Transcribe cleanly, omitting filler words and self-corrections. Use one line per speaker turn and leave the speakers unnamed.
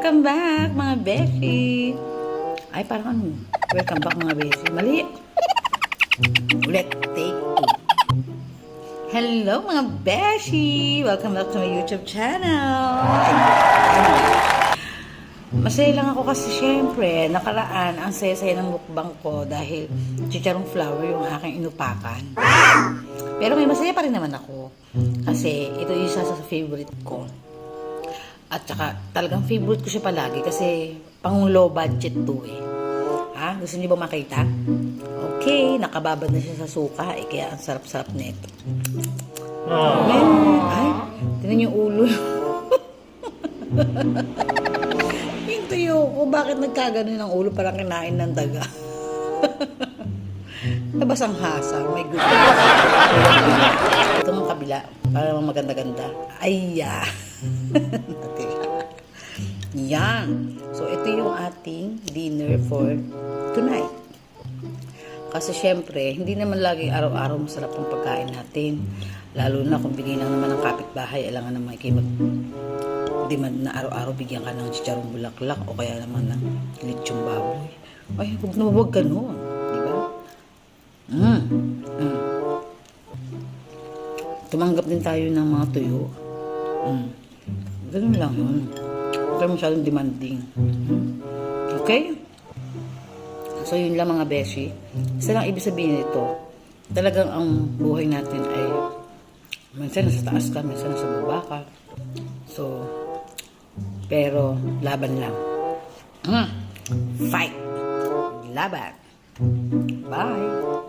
Welcome back, mga beshi. Ay, parang ano? Welcome back, mga beshi. Mali. Ulit. Take two. Hello, mga beshi. Welcome back to my YouTube channel. Masaya lang ako kasi syempre, nakaraan, ang saya-saya ng mukbang ko dahil chicharong flour yung aking inupakan. Pero may masaya pa rin naman ako. Kasi ito yung isa sa favorite ko. At saka talagang favorite ko siya palagi kasi pang low budget to eh. Ha? Gusto niyo ba makita? Okay, nakababad na siya sa suka eh, kaya ang sarap-sarap nito. Ay, tinan yung ulo. Yung tuyo ko, bakit nagkaganon ang ulo parang kinain ng daga? Tabas ang hasa, may gusto. Ito ang kabila, para maganda-ganda. Ay, yan. So, ito yung ating dinner for tonight. Kasi syempre, hindi naman lagi araw-araw masarap ang pagkain natin. Lalo na kung bininang naman ng kapitbahay, alangan naman kayo mag-demand na araw-araw bigyan ka ng chicharong bulaklak o kaya naman ng lechong baboy. Ay, huwag ganun. Diba? Tumanggap din tayo ng mga tuyo. Ganun lang yun. Huwag tayo masyadong demanding. Okay? So, yun lang mga beshi. Isa lang ibig sabihin nito, talagang ang buhay natin ay minsan nasa taas ka, minsan nasa baba ka. So, pero laban lang. Fight! Laban! Bye!